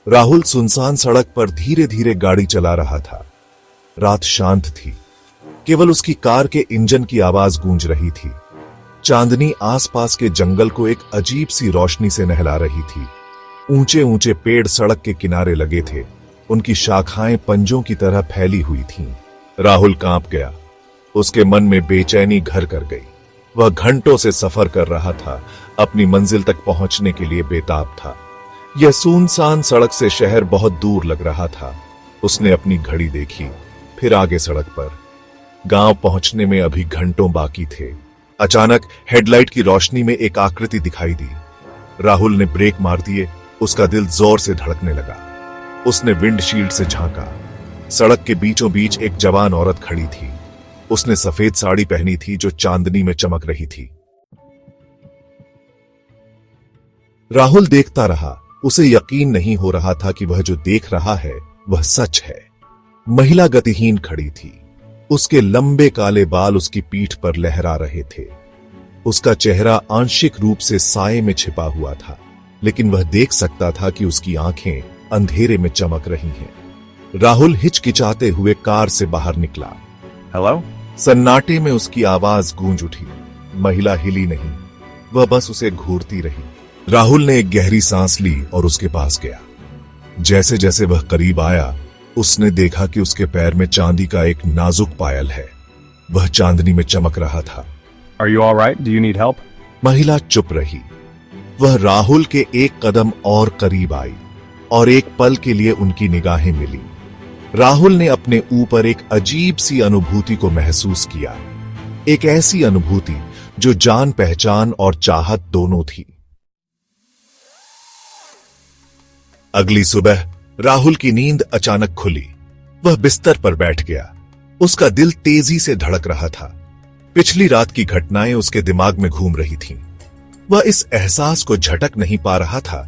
राहुल सुनसान सड़क पर धीरे धीरे गाड़ी चला रहा था। रात शांत थी, केवल उसकी कार के इंजन की आवाज गूंज रही थी। चांदनी आसपास के जंगल को एक अजीब सी रोशनी से नहला रही थी। ऊंचे ऊंचे पेड़ सड़क के किनारे लगे थे, उनकी शाखाएं पंजों की तरह फैली हुई थीं। राहुल कांप गया, उसके मन में बेचैनी घर कर गई। वह घंटों से सफर कर रहा था, अपनी मंजिल तक पहुंचने के लिए बेताब था। यह सुनसान सड़क से शहर बहुत दूर लग रहा था। उसने अपनी घड़ी देखी, फिर आगे सड़क पर। गांव पहुंचने में अभी घंटों बाकी थे। अचानक हेडलाइट की रोशनी में एक आकृति दिखाई दी। राहुल ने ब्रेक मार दिए, उसका दिल जोर से धड़कने लगा। उसने विंडशील्ड से झांका। सड़क के बीचों बीच एक जवान औरत खड़ी थी। उसने सफेद साड़ी पहनी थी जो चांदनी में चमक रही थी। राहुल देखता रहा, उसे यकीन नहीं हो रहा था कि वह जो देख रहा है वह सच है। महिला गतिहीन खड़ी थी, उसके लंबे काले बाल उसकी पीठ पर लहरा रहे थे। उसका चेहरा आंशिक रूप से साए में छिपा हुआ था, लेकिन वह देख सकता था कि उसकी आंखें अंधेरे में चमक रही हैं। राहुल हिचकिचाते हुए कार से बाहर निकला। हेलो? सन्नाटे में उसकी आवाज गूंज उठी। महिला हिली नहीं, वह बस उसे घूरती रही। राहुल ने एक गहरी सांस ली और उसके पास गया। जैसे जैसे वह करीब आया, उसने देखा कि उसके पैर में चांदी का एक नाजुक पायल है। वह चांदनी में चमक रहा था। Are you all right? Do you need help? महिला चुप रही। वह राहुल के एक कदम और करीब आई और एक पल के लिए उनकी निगाहें मिली। राहुल ने अपने ऊपर एक अजीब सी अनुभूति को महसूस किया, एक ऐसी अनुभूति जो जान पहचान और चाहत दोनों थी। अगली सुबह राहुल की नींद अचानक खुली। वह बिस्तर पर बैठ गया। उसका दिल तेजी से धड़क रहा था। पिछली रात की घटनाएं उसके दिमाग में घूम रही थीं। वह इस एहसास को झटक नहीं पा रहा था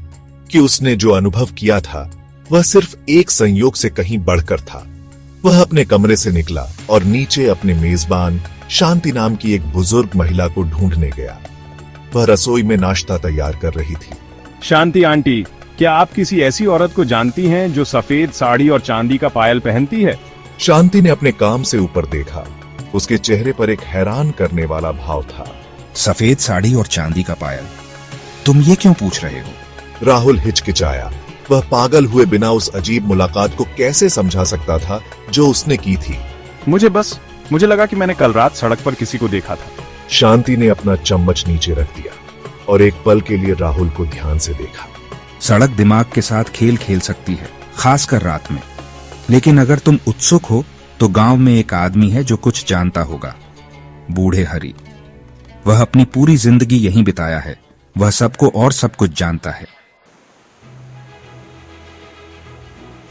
कि उसने जो अनुभव किया था वह सिर्फ एक संयोग से कहीं बढ़कर था। वह अपने कमरे से निकला और नीचे अपने मेजबान शांति नाम की एक बुजुर्ग महिला को ढूंढने गया। वह रसोई में नाश्ता तैयार कर रही थी। शांति आंटी, क्या आप किसी ऐसी औरत को जानती हैं जो सफेद साड़ी और चांदी का पायल पहनती है? शांति ने अपने काम से ऊपर देखा। उसके चेहरे पर एक हैरान करने वाला भाव था। सफेद साड़ी और चांदी का पायल, तुम ये क्यों पूछ रहे हो? राहुल हिचकिचाया। वह पागल हुए बिना उस अजीब मुलाकात को कैसे समझा सकता था जो उसने की थी। मुझे लगा कि मैंने कल रात सड़क पर किसी को देखा था। शांति ने अपना चम्मच नीचे रख दिया और एक पल के लिए राहुल को ध्यान से देखा। सड़क दिमाग के साथ खेल खेल सकती है, खासकर रात में। लेकिन अगर तुम उत्सुक हो तो गांव में एक आदमी है जो कुछ जानता होगा, बूढ़े हरि। वह अपनी पूरी जिंदगी यहीं बिताया है। वह सबको और सब कुछ जानता है।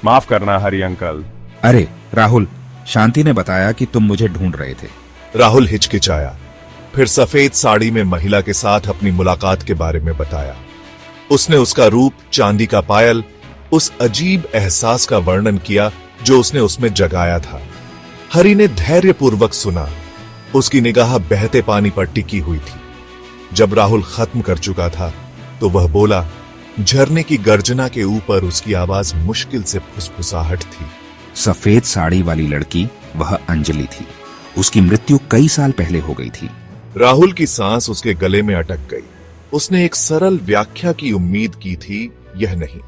माफ करना हरि अंकल। अरे राहुल, शांति ने बताया कि तुम मुझे ढूंढ रहे थे। राहुल हिचकिचाया, फिर सफेद साड़ी में महिला के साथ अपनी मुलाकात के बारे में बताया। उसने उसका रूप, चांदी का पायल, उस अजीब एहसास का वर्णन किया जो उसने उसमें जगाया था। हरि ने धैर्यपूर्वक सुना। उसकी निगाह बहते पानी पर टिकी हुई थी। जब राहुल खत्म कर चुका था तो वह बोला। झरने की गर्जना के ऊपर उसकी आवाज मुश्किल से फुसफुसाहट थी। सफेद साड़ी वाली लड़की वह अंजलि थी। उसकी मृत्यु कई साल पहले हो गई थी। राहुल की सांस उसके गले में अटक गई। उसने एक सरल व्याख्या की उम्मीद की थी, यह नहीं।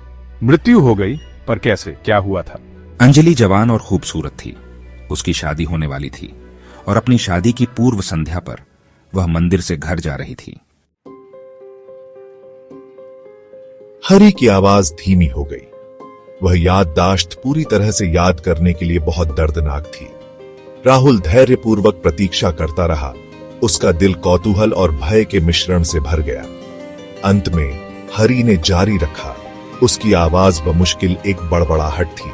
मृत्यु हो गई? पर कैसे? क्या हुआ था? अंजलि जवान और खूबसूरत थी। उसकी शादी होने वाली थी और अपनी शादी की पूर्व संध्या पर वह मंदिर से घर जा रही थी। हरि की आवाज धीमी हो गई। वह याददाश्त पूरी तरह से याद करने के लिए बहुत दर्दनाक थी। राहुल धैर्यपूर्वक प्रतीक्षा करता रहा। उसका दिल कौतूहल और भय के मिश्रण से भर गया। अंत में हरि ने जारी रखा। उसकी आवाज बमुश्किल एक बड़बड़ाहट थी।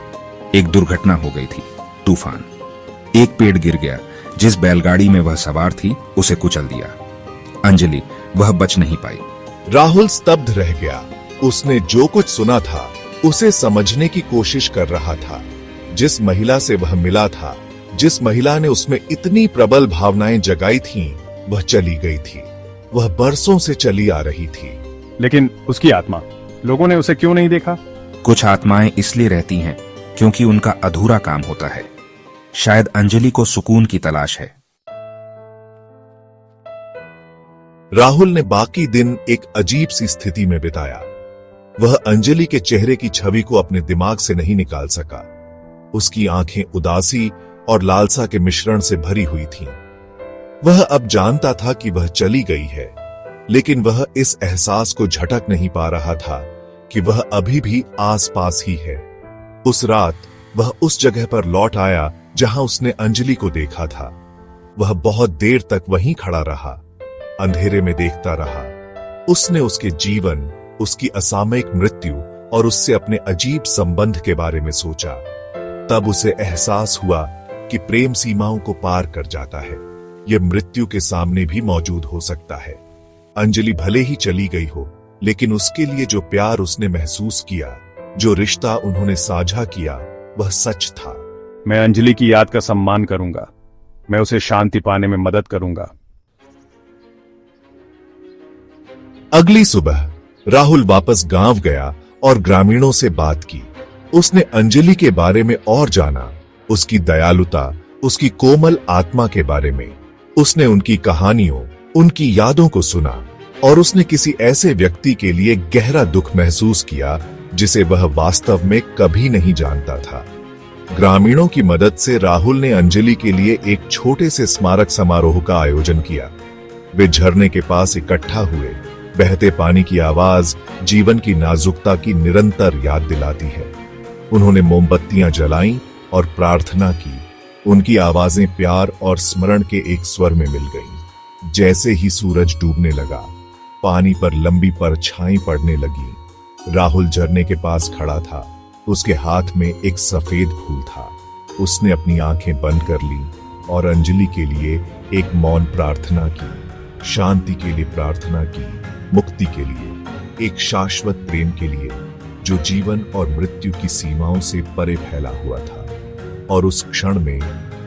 एक दुर्घटना हो गई थी, तूफान। एक पेड़ गिर गया। जिस बैलगाड़ी में वह सवार थी उसे कुचल दिया। अंजलि, वह बच नहीं पाई। राहुल स्तब्ध रह गया। उसने जो कुछ सुना था उसे समझने की कोशिश कर रहा था। जिस महिला से वह मिला था, जिस महिला ने उसमें इतनी प्रबल भावनाएं जगाई थीं, वह चली गई थी। वह बरसों से चली आ रही थी। लेकिन उसकी आत्मा, लोगों ने उसे क्यों नहीं देखा? कुछ आत्माएं इसलिए रहती हैं क्योंकि उनका अधूरा काम होता है। शायद अंजलि को सुकून की तलाश है। राहुल ने बाकी दिन एक अजीब सी स्थिति में बिताया। वह अंजलि के चेहरे की छवि को अपने दिमाग से नहीं निकाल सका। उसकी आंखें उदासी और लालसा के मिश्रण से भरी हुई थीं। वह अब जानता था कि वह चली गई है, लेकिन वह इस एहसास को झटक नहीं पा रहा था कि वह अभी भी आसपास ही है। उस रात वह उस जगह पर लौट आया जहां उसने अंजलि को देखा था। वह बहुत देर तक वहीं खड़ा रहा, अंधेरे में देखता रहा। उसने उसके जीवन, उसकी असामयिक मृत्यु और उससे अपने अजीब संबंध के बारे में सोचा। तब उसे एहसास हुआ कि प्रेम सीमाओं को पार कर जाता है। यह मृत्यु के सामने भी मौजूद हो सकता है। अंजलि भले ही चली गई हो, लेकिन उसके लिए जो प्यार उसने महसूस किया, जो रिश्ता उन्होंने साझा किया, वह सच था। मैं अंजलि की याद का सम्मान करूंगा। मैं उसे शांति पाने में मदद करूंगा। अगली सुबह राहुल वापस गांव गया और ग्रामीणों से बात की। उसने अंजलि के बारे में और जाना, उसकी दयालुता, उसकी कोमल आत्मा के बारे में। उसने उनकी कहानियों, उनकी यादों को सुना और उसने किसी ऐसे व्यक्ति के लिए गहरा दुख महसूस किया जिसे वह वास्तव में कभी नहीं जानता था। ग्रामीणों की मदद से राहुल ने अंजलि के लिए एक छोटे से स्मारक समारोह का आयोजन किया। वे झरने के पास इकट्ठा हुए। बहते पानी की आवाज जीवन की नाजुकता की निरंतर याद दिलाती है। उन्होंने मोमबत्तियां जलाईं और प्रार्थना की। उनकी आवाजें प्यार और स्मरण के एक स्वर में मिल गईं। जैसे ही सूरज डूबने लगा, पानी पर लंबी परछाई पड़ने लगी। राहुल झरने के पास खड़ा था। उसके हाथ में एक सफेद फूल था। उसने अपनी आंखें बंद कर ली और अंजलि के लिए एक मौन प्रार्थना की। शांति के लिए प्रार्थना की, मुक्ति के लिए, एक शाश्वत प्रेम के लिए जो जीवन और मृत्यु की सीमाओं से परे फैला हुआ था। और उस क्षण में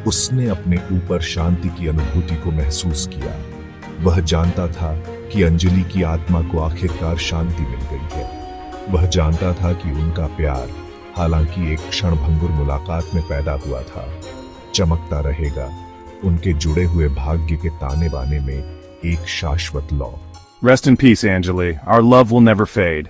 उसने अपने ऊपर शांति की अनुभूति को महसूस किया। वह जानता था कि अंजलि की आत्मा को आखिरकार शांति मिल गई है। वह जानता था कि उनका प्यार, हालांकि एक क्षणभंगुर मुलाकात में पैदा हुआ था, चमकता रहेगा उनके जुड़े हुए भाग्य के ताने बाने में एक शाश्वत लौ। Rest in peace, Anjali. Our love will never fade.